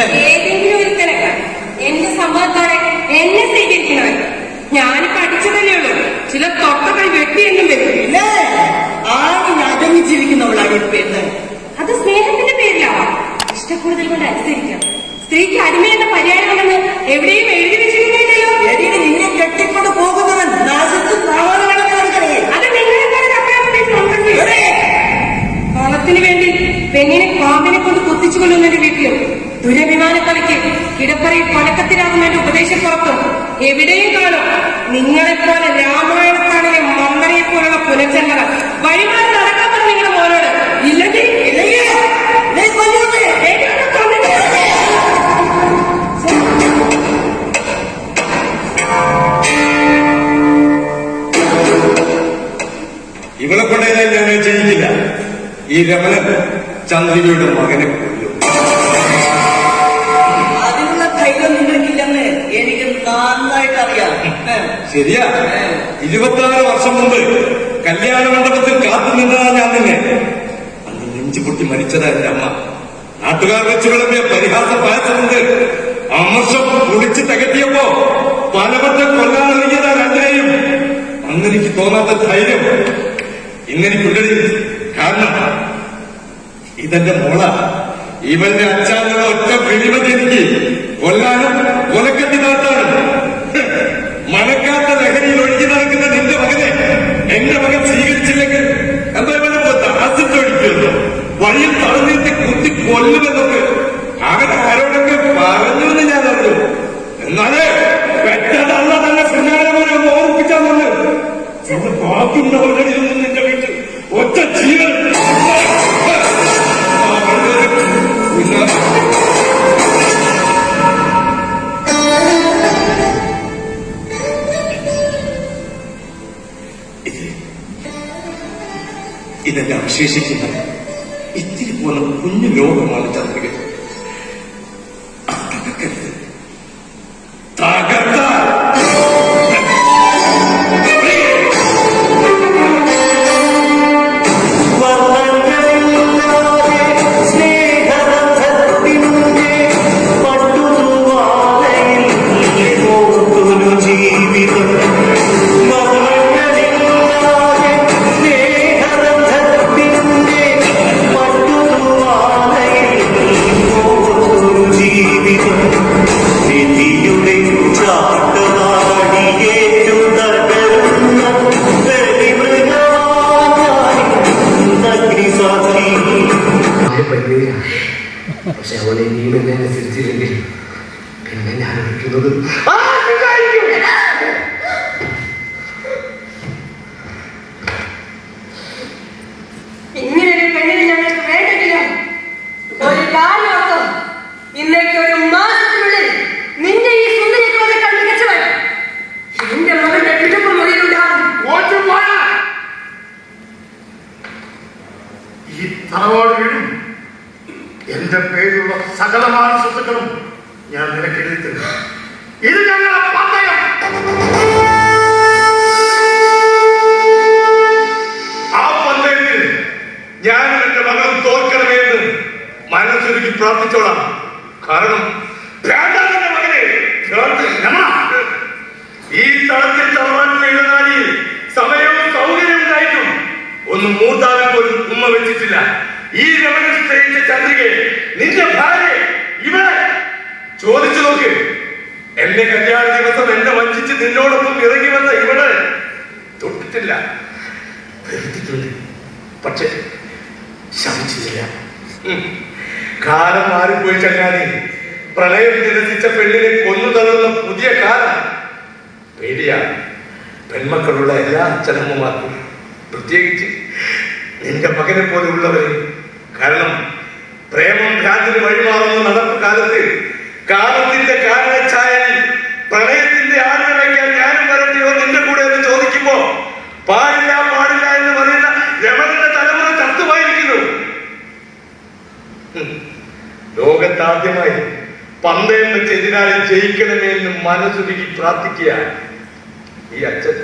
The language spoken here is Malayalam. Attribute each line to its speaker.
Speaker 1: ഏതെങ്കിലും ഒരുത്തനൊക്കെ എന്റെ സമ്മതത്തോടെ എന്നെ സ്വീകരിക്കുന്നവർ. ഞാൻ പഠിച്ചതല്ലേ ഉള്ളൂ, ചില തൊട്ടകൾ വെട്ടിയെന്നും വരും.
Speaker 2: ആരും അടങ്ങി ജീവിക്കുന്നവളാണ് ഈ പെണ്ണ്.
Speaker 1: അത് സ്നേഹത്തിന്റെ പേരിലാവാം. ഇഷ്ടക്കൂടുതൽ കൊണ്ട് അനുസരിക്കാം. സ്ത്രീക്ക് അടിമയെന്ന പര്യായമുണ്ടെന്ന് എവിടെയും എഴുതി വെച്ചിരുന്നില്ലല്ലോ.
Speaker 2: നിന്നെ കെട്ടിക്കൊണ്ട് പോകുന്നവൻ
Speaker 1: അത് നിങ്ങളെ പണത്തിന് വേണ്ടി പെണ്ണിനെ പാമ്പിനെ കൊണ്ട് കുത്തിച്ചു കൊള്ളുന്നതിന്റെ വീട്ടിലും ദുരഭിമാനക്കളിക്ക് കിടപ്പറയിൽ പണക്കത്തിലാകുന്നതിന്റെ ഉപദേശപ്പുറത്തും എവിടെയും കാണും നിങ്ങളെപ്പോലെ രാമായണത്താണിലെ മന്ദരയെ പോലുള്ള പുനർജന്മകൾ. വഴിമാറി നടക്കാൻ പറഞ്ഞ നിങ്ങളുടെ മോനോട് ഇല്ലെങ്കിൽ
Speaker 3: ഇവളെ കൊണ്ടേതായി ഞാൻ ചെയ്യിക്കില്ല. ഈ രമണൻ ചന്ദ്രികയുടെ മകനെ കൊല്ലും.
Speaker 2: അതിനുള്ള ധൈര്യം നിങ്ങൾക്കില്ലെന്ന് എനിക്ക് നന്നായിട്ട് അറിയാം.
Speaker 3: ശരിയാ, 26 വർഷം മുമ്പ് കല്യാണ മണ്ഡപത്തിൽ കാത്തു നിന്നതാ ഞാൻ നിന്നെ. അന്ന് നെഞ്ചു പൊട്ടി മരിച്ചതാ എന്റെ അമ്മ. നാട്ടുകാർ വെച്ച് വിളമ്പിയ പരിഹാസ പായസമുണ്ട്. അമർഷം കുളിച്ച് തകട്ടിയപ്പോ പലവട്ടം കൊല്ലാനൊരുങ്ങിയതാ രണ്ടിനെയും. അന്നെനിക്ക് തോന്നാത്ത ധൈര്യം ഇന്നെനിക്കുണ്ടടി. കാരണം ഇതെന്റെ മോള. ഇവന്റെ അച്ഛനുള്ള ഒറ്റ പിടിമതി എനിക്ക് കൊല്ലാനും കൊലക്കെട്ടി നടത്താനും. മണക്കാത്ത ലഹരിയിൽ ഒഴുകി നടക്കുന്ന നിന്റെ മകനെ എന്റെ മകൻ സ്വീകരിച്ചില്ലെങ്കിൽ എന്താ ആസിഡ് ഒഴിക്കുമല്ലോ, വഴിയിൽ തടഞ്ഞിട്ട് കുത്തി കൊല്ലുമെന്നൊക്കെ അവൻ ആരോടൊക്കെ പറഞ്ഞു എന്ന് ഞാൻ അറിഞ്ഞു. എന്നാലേ പെട്ടെന്നല്ല തന്നെ പിന്നാലെ പോലെ ഒന്ന് ഓർപ്പിച്ചാൽ ബാക്കിയുള്ളവരുടെ നിന്റെ വീട്ടിൽ ഒറ്റ ജീവൻ. ഇതെല്ലാം അവശേഷിക്കുന്ന ഇത്തിരി പോലെ കുഞ്ഞു ലോകമാണ് ചന്ദ്രിക.
Speaker 4: പക്ഷെ അവളെ നീ എന്നെ അനുസരിച്ചില്ലെങ്കിൽ പിന്നെ ഞാൻ വിളിക്കുന്നത്
Speaker 1: ഇങ്ങനൊരു പെണ്ണിനെ ഞങ്ങൾക്ക് വേണ്ടതില്ല. ഒരു കാലം ഇന്നേക്ക് ഒരു മാസത്തിനുള്ളിൽ നിന്റെ ഈ സുന്ദരിക്കോലക്കാൾ മികച്ചവൻ നിന്റെ മകളുടെ കിടപ്പ് മുറിയിലുണ്ടാകും.
Speaker 5: ഈ തറവാട് വീടും എന്റെ പേരിലുള്ള സകലമായ സ്വത്തുക്കളും ഞാൻ നിനക്കെഴുതി തരും. ഇത് ഞങ്ങളുടെ പന്തയം. ആ പന്തയത്തിൽ ഞാൻ എന്റെ മകൾ തോൽക്കണമെന്ന് മനസ്സൊരുക്കി പ്രാർത്ഥിച്ചോളാം. കാരണം മകനെ ഈ തളത്തിൽ തറവാട്ടിൽ എഴുതാനി സമയവും സൗകര്യവും ഉണ്ടായിട്ടും ഒന്ന് മൂത്താവിൽ പോലും ഉമ്മ വെച്ചിട്ടില്ല. ഈ രമണൻ സ്നേഹിച്ച ചന്ദ്രികയെ നിന്റെ ഭാര്യ ഇവളെ ചോദിച്ചു നോക്ക്. എന്റെ കല്യാണ ദിവസം എന്നെ വഞ്ചിച്ച് നിന്നോടൊപ്പം ഇറങ്ങി വന്ന ഇവള് തൊട്ടിട്ടില്ല, വെറുത്തിട്ടുണ്ട്, പക്ഷെ ശമിച്ചില്ല. കാലം മാറിപ്പോയി ചങ്ങാതി. പ്രളയം നിരസിച്ച പെണ്ണിനെ കൊന്നു തള്ളുന്ന പുതിയ കാലം പേടിയാണ് പെൺമക്കളുള്ള എല്ലാ അച്ഛനമ്മമാർക്കും, പ്രത്യേകിച്ച് നിന്റെ മകനെ പോലെ ഉള്ളവരെ. കാരണം പ്രേമം ഭ്രാന്തിന് വഴിമാറുന്ന നടപ്പ് കാലത്ത് കാലത്തിന്റെ കാരണച്ചായയിൽ പ്രളയത്തിന്റെ ആളുകൾ വയ്ക്കാൻ ഞാനും വരട്ടെയോ നിന്റെ കൂടെ എന്ന് ചോദിക്കുമ്പോ പാടില്ല പാടില്ല എന്ന് പറയുന്ന രമണന്റെ തലമുറ ചത്തുപോയിരിക്കുന്നു. ലോകത്താദ്യമായി പന്തയം വെച്ച് എതിരാളി ജയിക്കണമേ എന്ന് മനസ്സുരുകി പ്രാർത്ഥിക്കുക ഈ അച്ഛൻ.